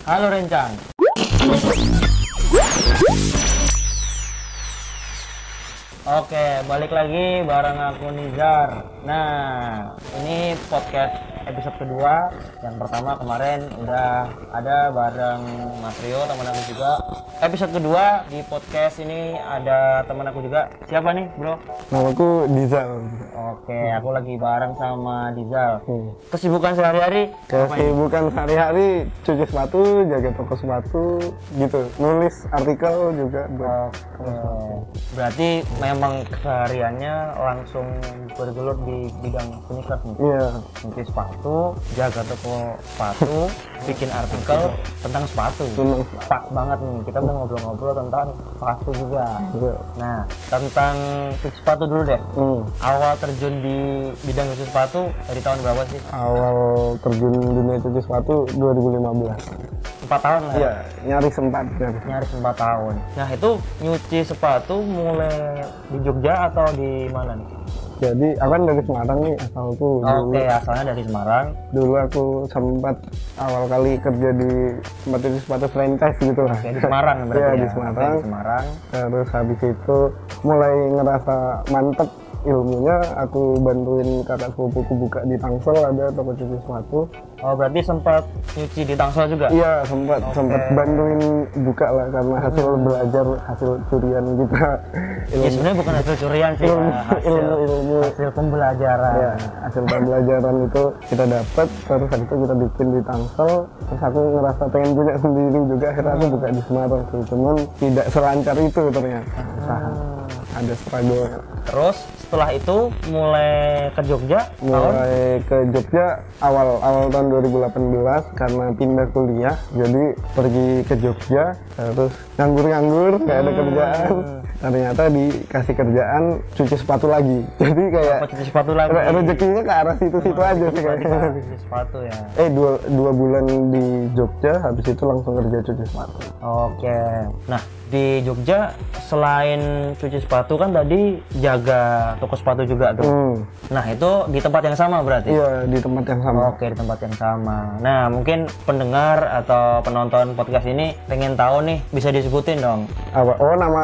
Halo Rencang. Oke, balik lagi bareng aku Nizar. Nah, ini podcast episode kedua. Yang pertama kemarin udah ada bareng Mas Rio, teman aku juga. Episode kedua di podcast ini ada teman aku juga. Siapa nih, Bro? Namaku Dizal. Oke, aku lagi bareng sama Dizal. Kesibukan sehari-hari? Kesibukan sehari-hari cuci sepatu, jaga toko sepatu, gitu. Nulis artikel juga buat. Berarti memang kesehariannya langsung bergelut di bidang sneakers nih. Iya. Cuci sepatu, jaga toko sepatu, bikin artikel tentang sepatu. Pas banget nih, kita mau ngobrol-ngobrol tentang sepatu juga. Iya. Nah, tentang cuci sepatu dulu deh. Awal terjun di bidang cuci sepatu dari tahun berapa sih? Awal terjun dunia cuci sepatu 2015. 4 tahun lah. Iya, nyaris 4. Nyaris 4 tahun. Nah, itu nyuci sepatu mulai di Jogja atau di mana nih? Jadi aku kan dari Semarang nih asalku. Oke, asalnya dari Semarang. Dulu aku sempat awal kali kerja di tempat cuci sepatu franchise gitu lah. Oke, di Semarang berarti Iya, ya? di Semarang. Oke, di Semarang. Terus habis itu mulai ngerasa mantep ilmunya, aku bantuin kakak sepupuku buka di Tangsel, ada toko cuci sepatu. Oh, berarti sempat nyuci di Tangsel juga? Iya, sempat bantuin buka lah karena hasil belajar, hasil curian kita. Ya sebenarnya bukan hasil curian sih, ilmu. hasil pembelajaran. Ya, hasil pembelajaran itu kita dapat, terus habis itu kita bikin di Tangsel. Terus aku ngerasa pengen punya sendiri juga, akhirnya aku buka di Semarang sih. Cuman tidak selancar itu ternyata usaha. Ada struggle. Terus setelah itu mulai ke Jogja? Mulai ke Jogja awal tahun 2018 karena pindah kuliah, jadi pergi ke Jogja, terus nganggur nggak ada kerjaan. Ternyata dikasih kerjaan cuci sepatu lagi. Jadi kayak cuci sepatu lagi. Rezekinya ke arah situ-situ aja sih kayaknya. Cuci sepatu ya. Dua bulan di Jogja, habis itu langsung kerja cuci sepatu. Oke. Nah, di Jogja selain cuci sepatu kan tadi jaga toko sepatu juga tuh. Nah, itu di tempat yang sama berarti? Iya, di tempat yang sama. Oke, di tempat yang sama. Nah, mungkin pendengar atau penonton podcast ini pengen tahu nih, bisa disebutin dong. Apa? Oh, nama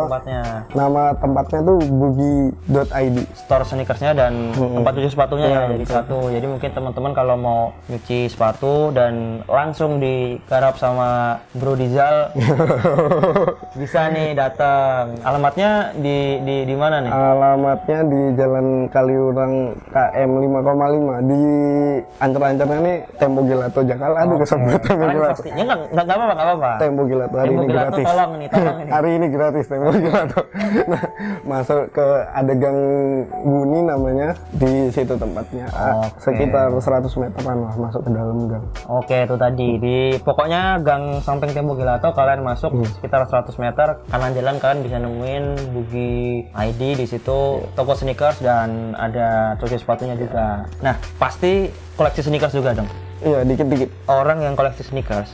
tempatnya. Nama tempatnya tuh boogie.id. Store sneakersnya dan tempat cuci sepatunya ya jadi satu. Jadi mungkin teman-teman kalau mau nyuci sepatu dan langsung digarap sama Bro Dizal bisa nih datang. Alamatnya di mana nih? Alamatnya di Jalan Kaliurang KM 5,5 di ancer-ancernya nih Tempo Gelato Jakarta. Aduh, kesebut Tempo Gelato. Ya enggak apa-apa. Tempo Gelato hari ini gratis. Tolong ini. Hari ini gratis Tempo Gelato. Nah, masuk ke ada Gang Buni namanya, di situ tempatnya. Sekitar 100 meteran lah masuk ke dalam gang. Oke, itu tadi di pokoknya Gang Samping Tempo Gelato, kalian masuk sekitar 100 meter kanan jalan, kalian bisa nemuin Boogie ID. Di situ toko sneakers dan ada cuci sepatunya juga. Nah, pasti koleksi sneakers juga dong? Iya, dikit-dikit. Orang yang koleksi sneakers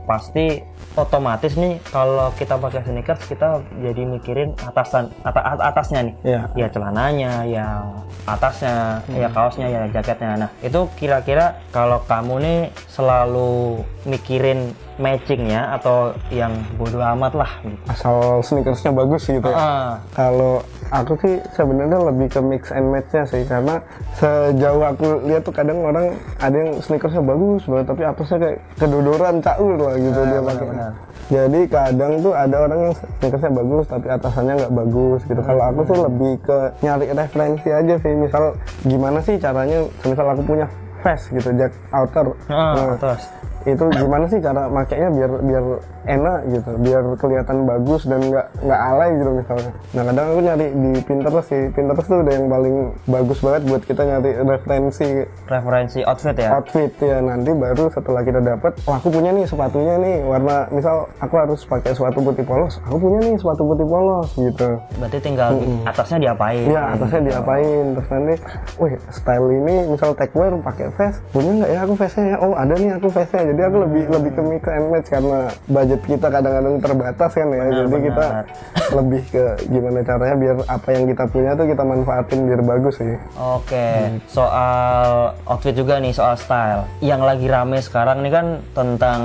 pasti otomatis nih kalau kita pakai sneakers kita jadi mikirin atasnya nih. Ya celananya, ya atasnya, ya kaosnya, ya jaketnya. Nah, itu kira-kira kalau kamu nih selalu mikirin matchingnya atau yang bodo amat lah gitu. Asal sneakersnya bagus gitu ya. Kalau aku sih sebenarnya lebih ke mix and match-nya sih, karena sejauh aku lihat tuh kadang orang ada yang sneakersnya bagus banget tapi atasnya kayak kedodoran caur lah gitu dia pakai. Jadi kadang tuh ada orang yang sneakersnya bagus tapi atasannya nggak bagus gitu. Kalau aku tuh lebih ke nyari referensi aja sih, misal gimana sih caranya, misal aku punya vest gitu, jack outer. Itu gimana sih cara makainya biar enak gitu, biar kelihatan bagus dan nggak alay gitu misalnya. Nah, kadang aku nyari di Pinterest sih. Pinterest tuh udah yang paling bagus banget buat kita nyari referensi outfit ya. Outfit ya, nanti baru setelah kita dapat, aku punya nih sepatunya nih warna, misal aku harus pakai sepatu putih polos, aku punya nih sepatu putih polos gitu. Berarti tinggal atasnya diapain? Iya, atasnya diapain. Terus nanti, wih, style ini misal techwear pakai vest, punya nggak ya aku vestnya ya? Oh, ada nih aku vestnya. Jadi Jadi aku lebih ke mix and match karena budget kita kadang-kadang terbatas kan ya. Jadi kita lebih ke gimana caranya biar apa yang kita punya tuh kita manfaatin biar bagus sih. Oke. Soal outfit juga nih, soal style. Yang lagi rame sekarang nih kan tentang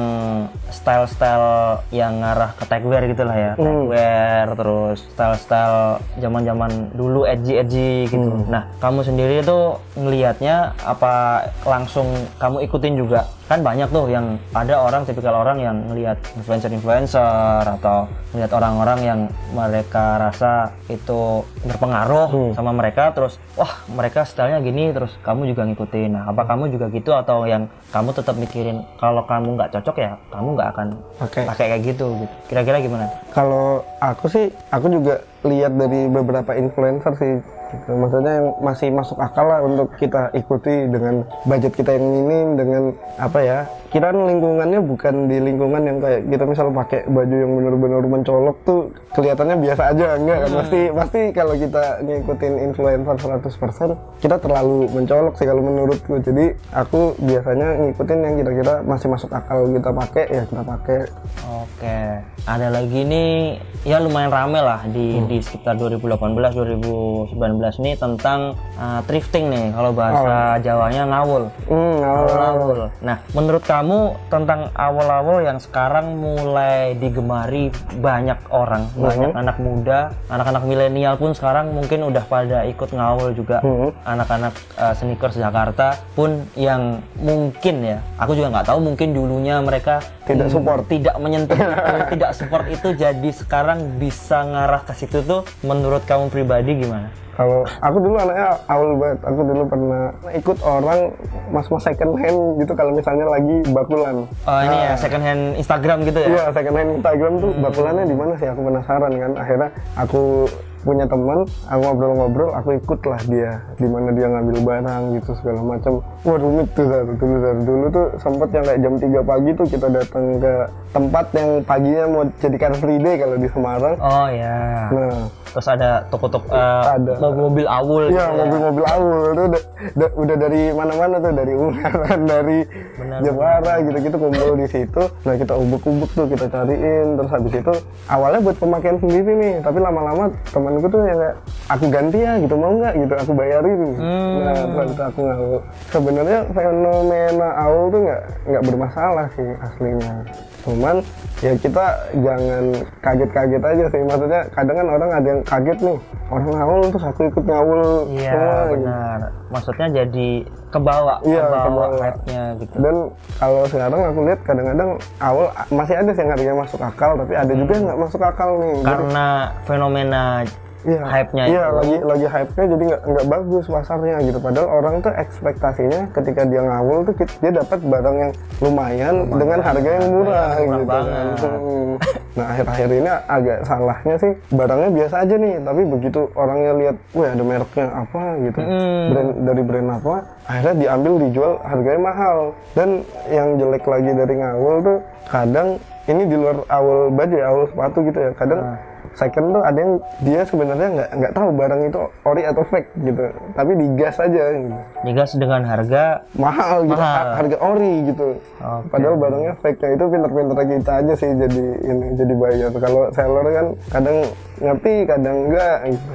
style-style yang ngarah ke techwear gitu lah ya. Techwear, terus style-style zaman-zaman dulu edgy gitu. Nah, kamu sendiri tuh ngelihatnya apa langsung kamu ikutin juga? Kan banyak tuh yang ada orang, tipikal orang yang ngelihat influencer atau ngelihat orang-orang yang mereka rasa itu berpengaruh sama mereka, terus wah mereka stylenya gini, terus kamu juga ngikutin. Nah, apa kamu juga gitu atau yang kamu tetap mikirin kalau kamu nggak cocok ya kamu nggak akan pakai kayak gitu? Kira-kira gimana? Kalau aku sih, aku juga lihat dari beberapa influencer sih. Gitu. Maksudnya yang masih masuk akal lah untuk kita ikuti dengan budget kita yang minim, dengan apa ya, kita lingkungannya bukan di lingkungan yang kayak kita misal pakai baju yang benar-benar mencolok tuh kelihatannya biasa aja, enggak kan? Pasti kalau kita ngikutin influencer 100% kita terlalu mencolok sih kalau menurutku. Jadi aku biasanya ngikutin yang kira-kira masih masuk akal kita pakai ya kita pakai. Oke, ada lagi nih ya lumayan rame lah di sekitar 2018-2019 nih tentang thrifting nih, kalau bahasa Jawanya ngawul. Ngawul. Nah, menurut kamu tentang awal-awal yang sekarang mulai digemari banyak orang, banyak anak muda, anak-anak milenial pun sekarang mungkin udah pada ikut ngawul juga. Anak-anak sneakers Jakarta pun yang mungkin ya, aku juga nggak tahu, mungkin dulunya mereka tidak menyentuh itu, tidak support itu, jadi sekarang bisa ngarah ke situ tuh. Menurut kamu pribadi gimana? Kalau aku dulu anaknya awal banget, aku dulu pernah ikut orang mas-mas second hand gitu kalau misalnya lagi bakulan. Oh ini ya second hand Instagram gitu ya? Iya, second hand Instagram tuh bakulannya di mana sih, aku penasaran kan. Akhirnya aku punya teman, aku ngobrol-ngobrol, aku ikutlah dia di mana dia ngambil barang gitu segala macam. Wah rumit tuh dulu tuh sempet yang kayak jam 3 pagi tuh kita datang ke tempat yang paginya mau jadi Car Free Day kalau di Semarang. Oh ya. Nah, terus ada toko-toko ada mobil awul. Iya, gitu mobil-mobil awul itu udah dari mana-mana tuh, dari Ungaran, dari Jepara gitu-gitu kumpul di situ. Nah, kita ubek-ubek tuh, kita cariin, terus habis itu awalnya buat pemakaian sendiri nih, tapi lama-lama temanku tuh yang kayak aku ganti ya gitu, mau nggak gitu, aku bayarin. Nah, terus aku ngawul. Sebenarnya fenomena awul tuh nggak bermasalah sih aslinya. Cuman ya kita jangan kaget-kaget aja sih, maksudnya kadang kan orang ada yang kaget nih, orang ngawul terus aku ikut ngawul. Iya benar, maksudnya jadi kebawa hype-nya gitu. Dan kalau sekarang aku lihat kadang-kadang awal masih ada sih yang harganya masuk akal, tapi ada juga yang nggak masuk akal nih. Karena fenomena hype-nya itu. Iya, lagi hype-nya jadi nggak bagus pasarnya gitu. Padahal orang tuh ekspektasinya ketika dia ngawul tuh dia dapat barang yang lumayan dengan harga yang murah gitu kan. Nah, akhir-akhir ini agak salahnya sih barangnya biasa aja nih, tapi begitu orangnya lihat, wah ada mereknya apa gitu, dari brand apa, akhirnya diambil dijual harganya mahal. Dan yang jelek lagi dari ngawul tuh kadang ini di luar awul baju ya, awul sepatu gitu ya, kadang second tuh ada yang dia sebenarnya nggak tahu barang itu ori atau fake gitu, tapi digas aja gitu. Digas dengan harga mahal gitu, harga ori gitu. Okay. Padahal barangnya fake. Itu pinter-pinter kita aja sih jadi bayar. Kalau seller kan kadang ngerti, kadang enggak gitu.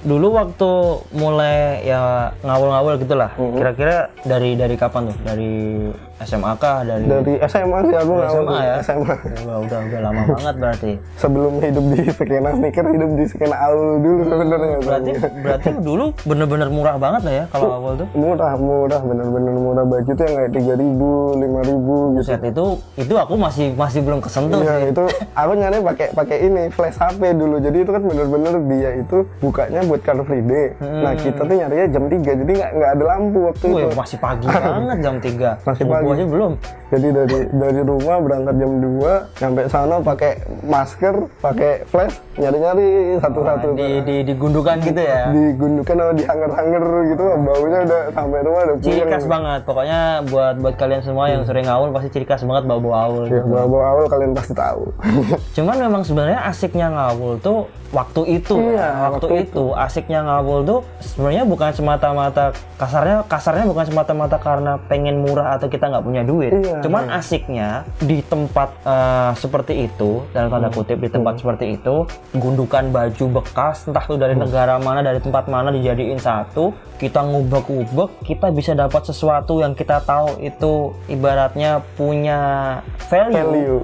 Dulu waktu mulai ya ngawul-ngawul gitulah. Kira-kira dari kapan tuh? Dari SMA kah? Dari SMA sih aku ngawul. SMA ya? SMA. Ya, udah lama banget berarti. Sebelum hidup di skena sneaker, hidup di skena awul dulu sebenarnya. Berarti dulu bener-bener murah banget lah ya kalau awal tuh. Murah, bener-bener murah. Baju tuh yang kayak 3.000, 5.000 gitu. Set itu aku masih belum kesentuh sih. Iya, itu aku nyari pakai ini flash HP dulu. Jadi itu kan bener-bener dia itu bukanya buat Car Free Day. Nah, kita tuh nyarinya jam 3. Jadi nggak ada lampu waktu itu. Masih pagi banget jam 3. Masih pagi. Aja belum. Jadi dari rumah berangkat jam 2, nyampe sana pakai masker, pakai flash, nyari-nyari satu-satu. Digundukan gitu ya? Digundukan atau dihanger-hanger gitu, baunya udah sampai rumah udah ciri khas banget. Pokoknya buat kalian semua yang sering ngawul pasti ciri khas banget bau-bau awul. Iya, gitu. Bau-bau awul kalian pasti tahu. Cuman memang sebenarnya asiknya ngawul tuh waktu itu. Iya, waktu itu asiknya ngawul tuh sebenarnya bukan semata-mata kasarnya bukan semata-mata karena pengen murah atau kita nggak nggak punya duit. Cuman asiknya di tempat seperti itu, dalam tanda kutip di tempat seperti itu, gundukan baju bekas entah itu dari negara mana, dari tempat mana dijadiin satu, kita ngubek-ubek, kita bisa dapat sesuatu yang kita tahu itu ibaratnya punya value.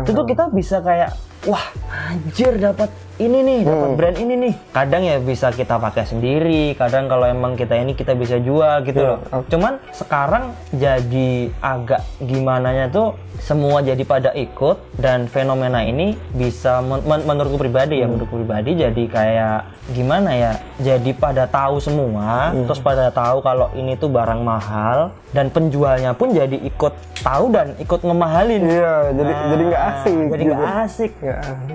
Itu tuh kita bisa kayak, wah anjir dapat ini nih, dapat brand ini nih. Kadang ya bisa kita pakai sendiri, kadang kalau emang kita ini kita bisa jual gitu loh. Cuman sekarang jadi agak gimananya tuh semua jadi pada ikut, dan fenomena ini bisa menurutku pribadi menurutku pribadi jadi kayak gimana ya, jadi pada tahu semua, terus pada tahu kalau ini tuh barang mahal, dan penjualnya pun jadi ikut tahu dan ikut ngemahalin. Jadi nggak asik. Jadi nggak asik.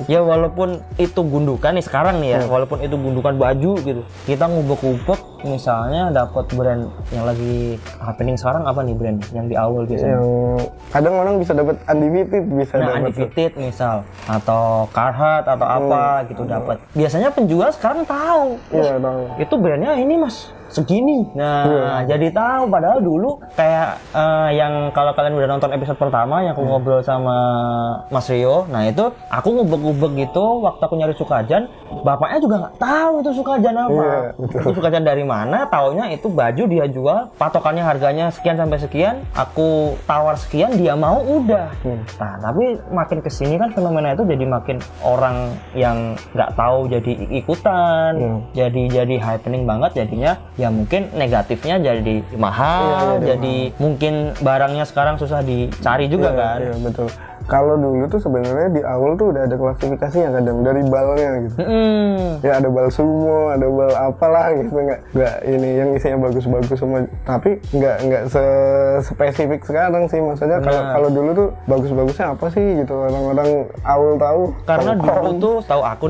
Ya walaupun itu gundukan nih sekarang nih ya, walaupun itu gundukan baju gitu, kita ngubek-ubek misalnya dapat brand yang lagi happening sekarang apa nih brand yang di awal gitu. Yang kadang orang bisa dapat Undefeated, bisa dapat Undefeated misal, atau Carhartt atau apa gitu dapat. Biasanya penjual sekarang tahu. Tahu. Itu brandnya ini mas segini. Nah, jadi tahu. Padahal dulu kayak yang kalau kalian udah nonton episode pertama yang aku ngobrol sama Mas Rio, nah itu aku ngubek-ngubek gitu waktu aku nyari Sukajan, bapaknya juga nggak tahu itu Sukajan apa. Itu Sukajan dari mana? Taunya itu baju dia jual, patokannya harganya sekian sampai sekian, aku tawar sekian, dia mau udah. Nah, tapi makin kesini kan fenomena itu jadi makin orang yang nggak tahu jadi ikutan, jadi happening banget jadinya. Ya mungkin negatifnya jadi mahal, jadi mungkin barangnya sekarang susah dicari juga kan. Iya betul. Kalau dulu tuh sebenarnya di awal tuh udah ada klasifikasinya kadang dari balnya gitu. Ya ada bal sumo, ada bal apalah gitu, nggak ini yang isinya bagus-bagus semua. Tapi nggak spesifik sekarang sih, maksudnya kalau dulu tuh bagus-bagusnya apa sih gitu, orang-orang awal tahu. Karena dulu tuh setahu aku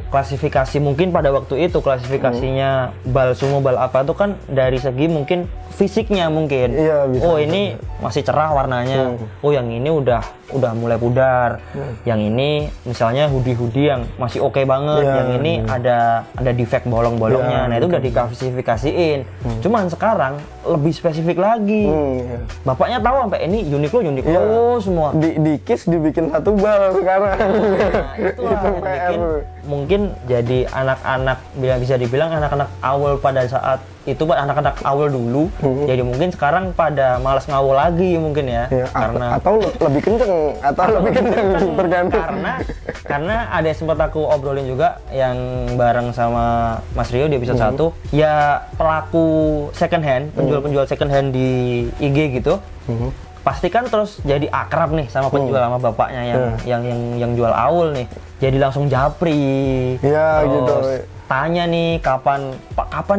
klasifikasi mungkin pada waktu itu klasifikasinya bal sumo, bal apa tuh kan dari segi mungkin fisiknya mungkin. Oh ini masih cerah warnanya. Oh yang ini udah mulai pudar. Yang ini misalnya hoodie yang masih oke banget. Yang ini ada defect bolong-bolongnya. Nah itu udah diklasifikasiin. Cuman sekarang lebih spesifik lagi. Bapaknya tahu sampai ini Uniqlo semua. Di Kiss dibikin satu bal sekarang. Nah itulah mungkin jadi anak-anak, bisa dibilang anak-anak awal pada saat itu, anak-anak awal dulu. Jadi mungkin sekarang pada malas ngawul lagi mungkin ya. Karena atau lebih kenceng tergantung. Karena ada sempat aku obrolin juga yang bareng sama Mas Rio di episode 1, ya pelaku second hand, penjual second hand di IG gitu. Pasti kan terus jadi akrab nih sama penjual, sama bapaknya yang jual awul nih. Jadi langsung japri. Gitu. Tanya nih kapan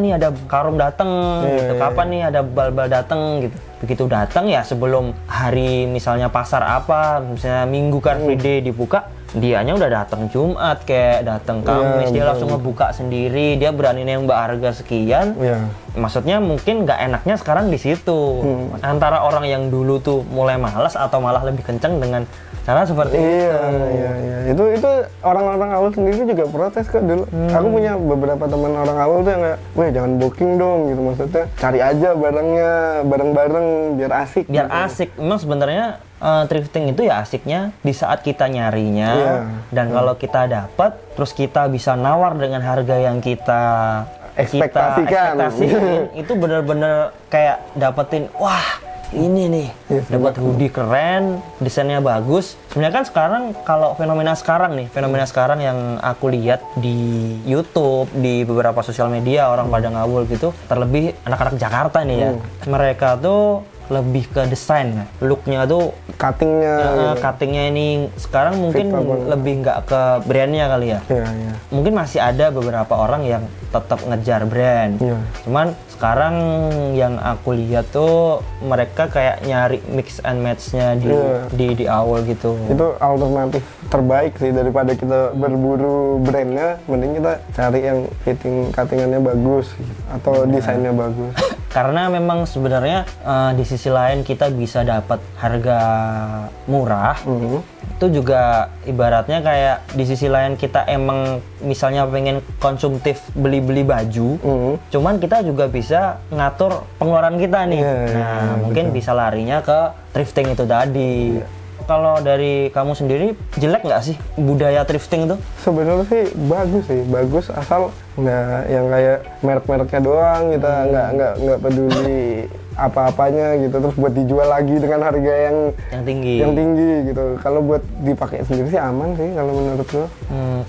nih ada karung dateng gitu, kapan nih ada bal-bal dateng gitu. Begitu datang ya sebelum hari misalnya pasar apa, misalnya Minggu Car Free Day dibuka, dianya udah datang Jumat kayak datang Kamis, dia langsung ngebuka sendiri, dia berani nembak harga sekian. Maksudnya mungkin nggak enaknya sekarang di situ. Antara orang yang dulu tuh mulai malas atau malah lebih kenceng dengan cara seperti itu. Itu orang-orang awal sendiri juga protes kok dulu. Aku punya beberapa teman orang awal tuh yang kayak, "Weh, jangan booking dong," gitu, maksudnya cari aja barangnya bareng-bareng biar asik. Asik. Memang sebenarnya thrifting itu ya asiknya di saat kita nyarinya, dan kalau kita dapat terus kita bisa nawar dengan harga yang kita ekspektasikan. Itu benar-benar kayak dapetin, wah ini nih, dapat hoodie keren, desainnya bagus. Sebenarnya kan sekarang kalau fenomena sekarang yang aku lihat di YouTube, di beberapa sosial media orang pada ngawul gitu, terlebih anak-anak Jakarta nih ya, mereka tuh lebih ke desain, looknya tuh cuttingnya ini sekarang mungkin lebih nggak ke brandnya kali ya. Mungkin masih ada beberapa orang yang tetap ngejar brand, cuman sekarang yang aku lihat tuh mereka kayak nyari mix and match-nya di awal gitu. Itu alternatif terbaik sih, daripada kita berburu brandnya, mending kita cari yang cuttingannya bagus atau desainnya bagus. Karena memang sebenarnya di sisi lain kita bisa dapat harga murah. Itu juga ibaratnya kayak di sisi lain kita emang misalnya pengen konsumtif beli-beli baju, cuman kita juga bisa ngatur pengeluaran kita nih. Mungkin bisa larinya ke thrifting itu tadi. Kalau dari kamu sendiri jelek nggak sih budaya thrifting itu? Sebenarnya sih, bagus asal nggak yang kayak merek-mereknya doang, kita nggak peduli apa-apanya gitu, terus buat dijual lagi dengan harga yang tinggi gitu. Kalau buat dipakai sendiri sih aman sih kalau menurut lo.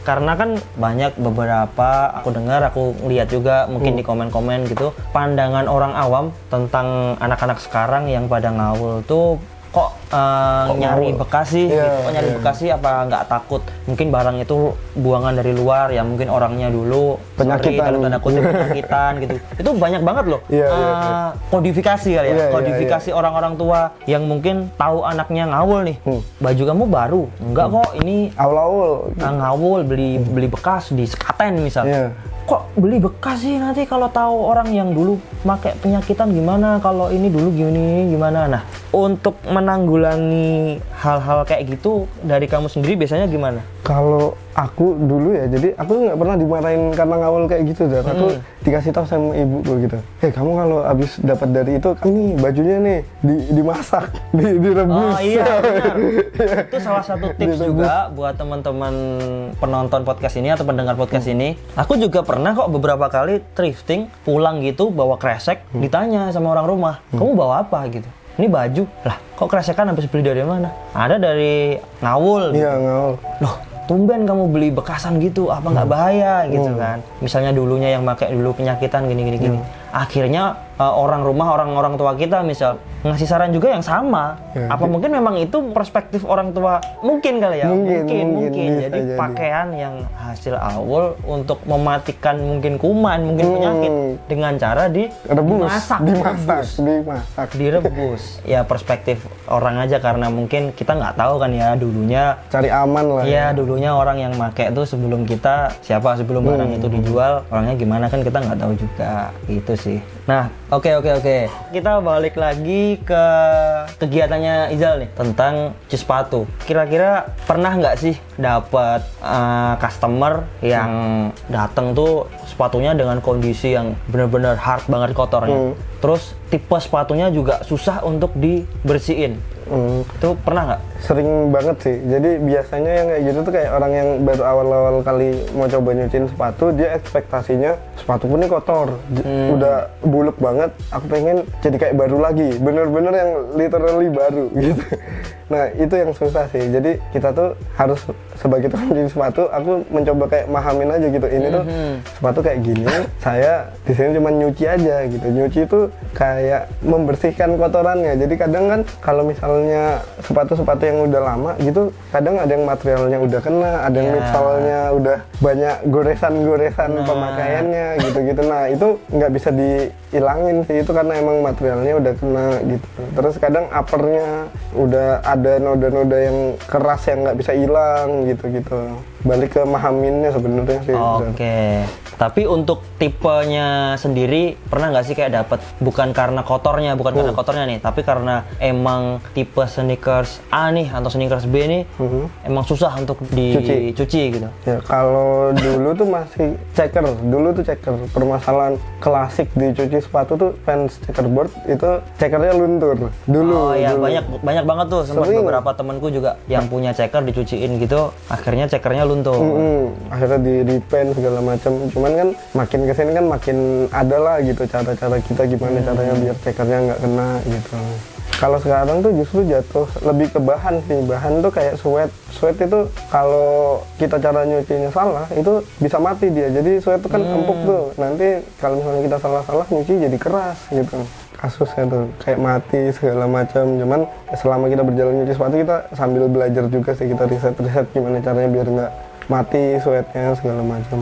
Karena kan banyak beberapa aku dengar, aku lihat juga mungkin di komen-komen gitu, pandangan orang awam tentang anak-anak sekarang yang pada ngawul tuh kok nyari bekas sih, kok nyari bekas sih, apa nggak takut mungkin barang itu buangan dari luar ya, mungkin orangnya dulu penyakitan, tanda kutip penyakitan gitu. Itu banyak banget loh. Kodifikasi kali ya, kodifikasi orang-orang tua yang mungkin tahu anaknya ngawul nih, baju kamu baru, enggak kok ini awul ngawul, beli bekas di sekaten misalnya. Kok beli bekas sih, nanti kalau tahu orang yang dulu pakai penyakitan gimana, kalau ini dulu gimana. Nah, untuk menanggulangi hal-hal kayak gitu dari kamu sendiri biasanya gimana? Kalau aku dulu ya, jadi aku nggak pernah dimarahin karena ngawul kayak gitu, dan aku dikasih tahu sama ibuku gitu, kamu kalau habis dapat dari itu, ini bajunya nih dimasak, direbus. Oh iya, benar. Itu salah satu tips juga buat teman-teman penonton podcast ini atau pendengar podcast ini. Aku juga pernah kok beberapa kali thrifting, pulang gitu bawa kresek, ditanya sama orang rumah, kamu bawa apa gitu? Ini baju. Lah, kok kresekan habis beli dari mana? Ada dari ngawul. Iya, ngawul. Loh, tumben kamu beli bekasan gitu, apa nggak bahaya gitu kan? Misalnya dulunya yang pakai dulu penyakitan gini. Akhirnya orang tua kita misal ngasih saran juga yang sama. Apa mungkin memang itu perspektif orang tua? Mungkin kali ya. Mungkin. Jadi pakaian yang hasil awul untuk mematikan mungkin kuman, mungkin penyakit dengan cara dimasak. Direbus. Ya perspektif orang aja, karena mungkin kita nggak tahu kan ya, dulunya cari aman lah. Ya dulunya orang yang pakai itu sebelum kita sebelum barang itu dijual orangnya gimana kan kita nggak tahu juga, gitu sih. Nah, oke. Kita balik lagi ke kegiatannya Izal nih tentang cuci sepatu. Kira-kira pernah nggak sih dapat customer yang datang tuh sepatunya dengan kondisi yang benar-benar hard banget kotornya. Terus tipe sepatunya juga susah untuk dibersihin. Itu pernah nggak? Sering banget sih. Jadi biasanya yang kayak gitu tuh kayak orang yang baru awal-awal kali mau coba nyuciin sepatu, dia ekspektasinya sepatuku nih kotor, udah buluk banget, aku pengen jadi kayak baru lagi, bener-bener yang literally baru gitu. Nah itu yang susah sih. Jadi kita tuh harus sebagai tukang cuci sepatu, aku mencoba kayak mahamin aja gitu. Ini tuh sepatu kayak gini, saya di sini cuma nyuci aja gitu. Nyuci itu kayak membersihkan kotorannya. Jadi kadang kan kalau misalnya sepatu-sepatu yang udah lama gitu, kadang ada yang materialnya udah kena, ada yang midsole-nya udah banyak goresan-goresan pemakaiannya gitu-gitu. Nah itu nggak bisa dihilangin sih, itu karena emang materialnya udah kena gitu. Terus kadang uppernya udah ada noda-noda yang keras yang nggak bisa hilang gitu-gitu. Balik ke mahaminnya sebenarnya sih. Oke. Tapi untuk tipenya sendiri pernah nggak sih kayak dapat bukan karena kotornya nih, tapi karena emang tipe sneakers A nih atau sneakers B nih emang susah untuk dicuci gitu. Ya kalau dulu tuh masih checker, permasalahan klasik dicuci sepatu tuh fans checkerboard itu checkernya luntur dulu. Oh iya, banyak banget tuh, sempat beberapa temanku juga yang punya checker dicuciin gitu, akhirnya checkernya luntur. Akhirnya di repaint segala macam. Cuman kan makin kesini kan makin ada lah gitu cara-cara kita gimana caranya biar checkernya nggak kena gitu. Kalau sekarang tuh justru jatuh lebih ke bahan sih. Bahan tuh kayak sweat itu kalau kita cara nyucinya salah itu bisa mati dia. Jadi sweat itu kan empuk tuh. Nanti kalau misalnya kita salah-salah nyuci jadi keras gitu. Kasusnya tuh kayak mati segala macam. Cuman selama kita berjalan nyuci sepatu kita sambil belajar juga sih, kita riset gimana caranya biar nggak mati sweatnya segala macam.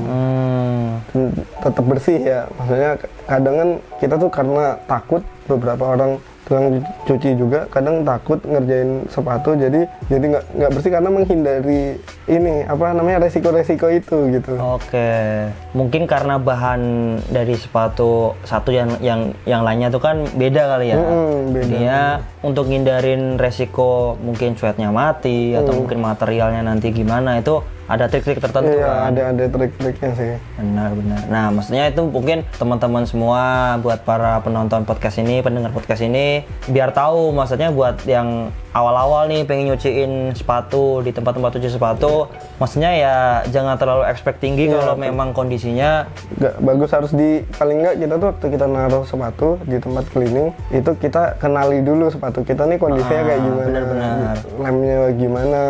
Tetap bersih ya. Maksudnya kadang kan kita tuh karena takut beberapa orang tukang cuci juga kadang takut ngerjain sepatu, jadi nggak bersih karena menghindari ini apa namanya resiko-resiko itu gitu. Oke, mungkin karena bahan dari sepatu satu yang lainnya tuh kan beda kali ya. Beda. Dia untuk ngindarin resiko mungkin sweatnya mati atau mungkin materialnya nanti gimana, itu ada trik-trik tertentu. Iya, kan? ada trik-triknya sih. Benar. Nah, maksudnya itu mungkin teman-teman semua buat para penonton podcast ini, pendengar podcast ini, biar tahu, maksudnya buat yang awal-awal nih pengen nyuciin sepatu di tempat-tempat cuci sepatu, maksudnya ya jangan terlalu expect tinggi kalau memang kondisinya nggak bagus. Harus paling nggak kita tuh waktu kita naruh sepatu di tempat cleaning itu kita kenali dulu sepatu kita nih kondisinya kayak gimana, benar. lemnya gimana,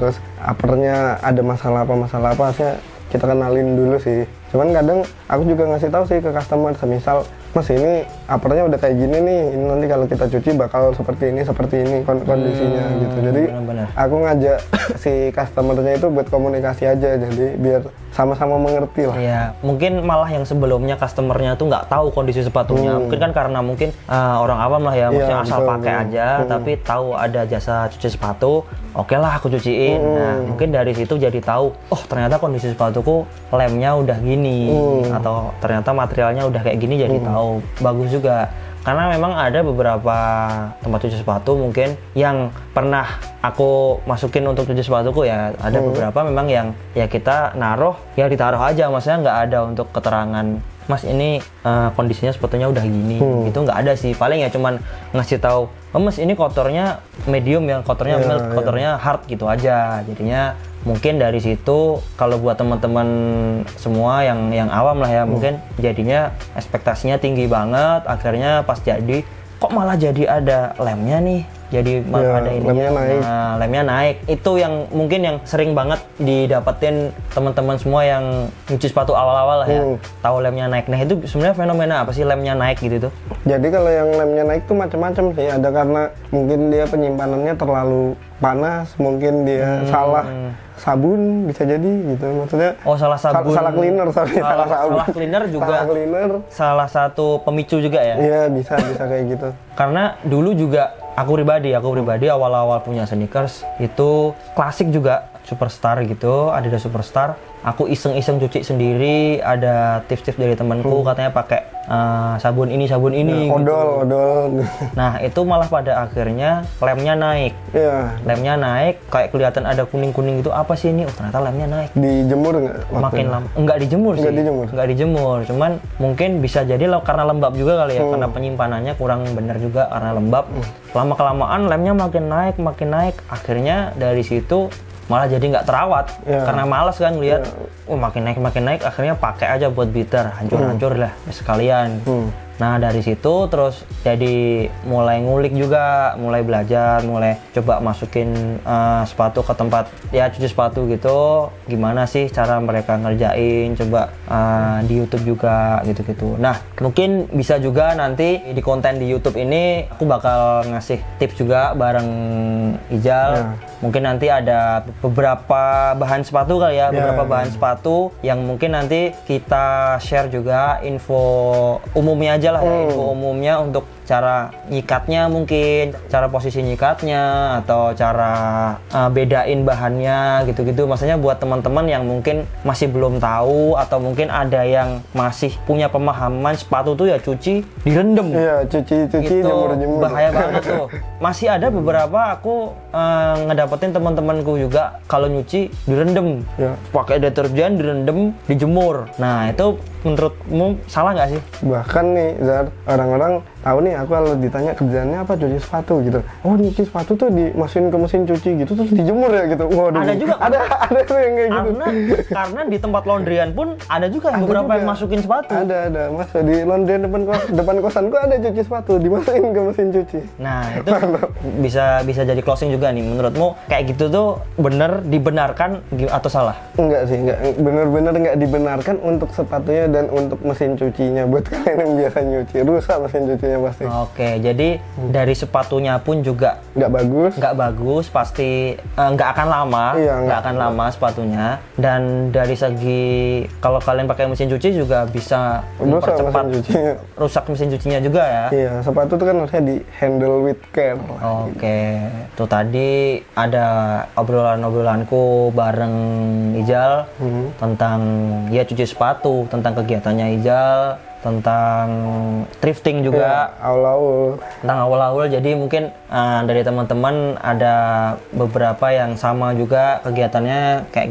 terus uppernya ada masalah apa sih kita kenalin dulu sih. Cuman kadang aku juga ngasih tahu sih ke customer, semisal Mas ini uppernya udah kayak gini nih, ini nanti kalau kita cuci bakal seperti ini kondisinya gitu. Jadi benar. Aku ngajak si customernya itu buat komunikasi aja, jadi biar sama-sama mengerti lah. Iya, mungkin malah yang sebelumnya customernya tuh nggak tahu kondisi sepatunya, mungkin kan karena mungkin orang awam lah ya, maksudnya asal pakai aja, tapi tahu ada jasa cuci sepatu, oke lah aku cuciin. Nah, mungkin dari situ jadi tahu, oh ternyata kondisi sepatuku lemnya udah gini, atau ternyata materialnya udah kayak gini, jadi tahu. Bagus juga. Karena memang ada beberapa tempat cuci sepatu mungkin yang pernah aku masukin untuk cuci sepatuku ya, ada beberapa memang yang ya kita naruh, ya ditaruh aja, maksudnya nggak ada untuk keterangan, Mas ini kondisinya sepatunya udah gini, gitu nggak ada sih. Paling ya cuman ngasih tahu, oh, Mas ini kotornya medium, yang kotornya mild, kotornya hard gitu aja. Jadinya mungkin dari situ kalau buat teman-teman semua yang awam lah ya, mungkin jadinya ekspektasinya tinggi banget, akhirnya pas jadi kok malah jadi ada lemnya nih, jadi malah ada ininya, lemnya naik. Itu yang mungkin yang sering banget didapetin teman-teman semua yang nyuci sepatu awal-awal lah ya, tahu lemnya naik. Nah itu sebenarnya fenomena apa sih lemnya naik gitu tuh? Jadi kalau yang lemnya naik tuh macam-macam sih, ada karena mungkin dia penyimpanannya terlalu panas, mungkin dia salah sabun, bisa jadi gitu, maksudnya salah sabun, salah cleaner, salah cleaner juga, salah satu pemicu juga ya. Iya, bisa kayak gitu. Karena dulu juga aku pribadi awal-awal punya sneakers itu klasik juga, Superstar gitu, Adidas Superstar. Aku iseng-iseng cuci sendiri, ada tips-tips dari temanku katanya pakai sabun ini odol. Nah itu malah pada akhirnya lemnya naik. Lemnya naik, kayak kelihatan ada kuning-kuning gitu, apa sih ini? Ternyata lemnya naik. Dijemur nggak? Makin lama nggak dijemur sih, nggak dijemur, cuman mungkin bisa jadi karena lembab juga kali ya, karena penyimpanannya kurang benar juga karena lembab. Lama kelamaan lemnya makin naik, akhirnya dari situ malah jadi nggak terawat, karena malas kan lihat, makin naik, akhirnya pakai aja buat beater, hancur lah sekalian. Nah dari situ terus jadi mulai ngulik juga, mulai belajar, mulai coba masukin sepatu ke tempat ya cuci sepatu gitu, gimana sih cara mereka ngerjain, coba di YouTube juga gitu-gitu. Nah mungkin bisa juga nanti di konten di YouTube ini aku bakal ngasih tips juga bareng Ijal. Mungkin nanti ada beberapa bahan sepatu kali ya, beberapa bahan sepatu yang mungkin nanti kita share juga info umumnya aja lah ya, info umumnya untuk cara nyikatnya, mungkin cara posisi nyikatnya atau cara bedain bahannya gitu-gitu. Maksudnya buat teman-teman yang mungkin masih belum tahu atau mungkin ada yang masih punya pemahaman sepatu tuh ya cuci direndam. Iya, cuci gitu, jemur. Bahaya banget tuh. Masih ada beberapa aku ngedapetin teman-temanku juga kalau nyuci direndam. Pakai deterjen direndam, dijemur. Nah, itu menurutmu salah nggak sih? Bahkan nih Zar, orang-orang tahu nih aku kalau ditanya kerjaannya apa, cuci sepatu gitu. Oh, nyuci sepatu tuh dimasukin ke mesin cuci gitu terus dijemur ya gitu. Waduh. Ada juga ada yang kayak gitu. Karena di tempat laundryan pun ada juga yang beberapa yang masukin sepatu. Ada. Mas di laundryan depan kosanku ada cuci sepatu dimasukin ke mesin cuci. Nah, itu bisa jadi closing juga nih. Menurutmu kayak gitu tuh dibenarkan atau salah? Enggak sih, benar-benar enggak dibenarkan untuk sepatunya dan untuk mesin cucinya. Buat kalian yang biasa nyuci, rusak mesin cucinya harganya pasti. Oke, jadi dari sepatunya pun juga nggak bagus, pasti nggak akan lama, nggak akan lama sepatunya. Dan dari segi kalau kalian pakai mesin cuci juga bisa mempercepat rusak mesin cucinya juga ya. Iya, sepatu itu kan harusnya di handle with care. Oke, tuh tadi ada obrolanku bareng Ijal tentang ya cuci sepatu, tentang kegiatannya Ijal, tentang thrifting juga, tentang awal-awal. Jadi mungkin dari teman-teman ada beberapa yang sama juga kegiatannya kayak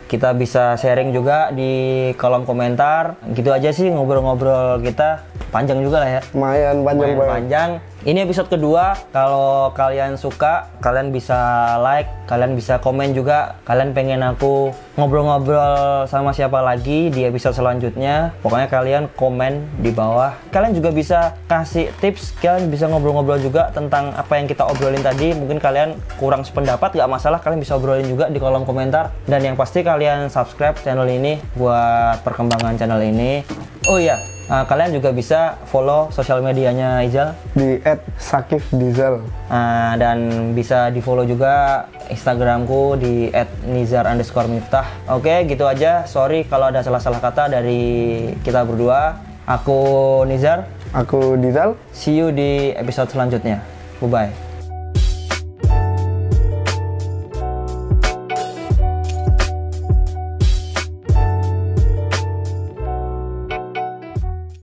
kita bisa sharing juga di kolom komentar. Gitu aja sih ngobrol-ngobrol kita, panjang juga lah ya. Lumayan panjang. Ini episode kedua. Kalau kalian suka, kalian bisa like, kalian bisa komen juga. Kalian pengen aku ngobrol-ngobrol sama siapa lagi di episode selanjutnya, pokoknya kalian komen di bawah. Kalian juga bisa kasih tips, kalian bisa ngobrol-ngobrol juga tentang apa yang kita obrolin tadi. Mungkin kalian kurang sependapat, gak masalah, kalian bisa obrolin juga di kolom komentar. Dan yang pasti kalian subscribe channel ini buat perkembangan channel ini. Oh iya, kalian juga bisa follow sosial medianya Ijal di @sakifdizal. Dan bisa di follow juga Instagramku di @nizar_miftah. Oke, gitu aja. Sorry kalau ada salah-salah kata dari kita berdua. Aku Nizar. Aku Dizal. See you di episode selanjutnya. Bye-bye.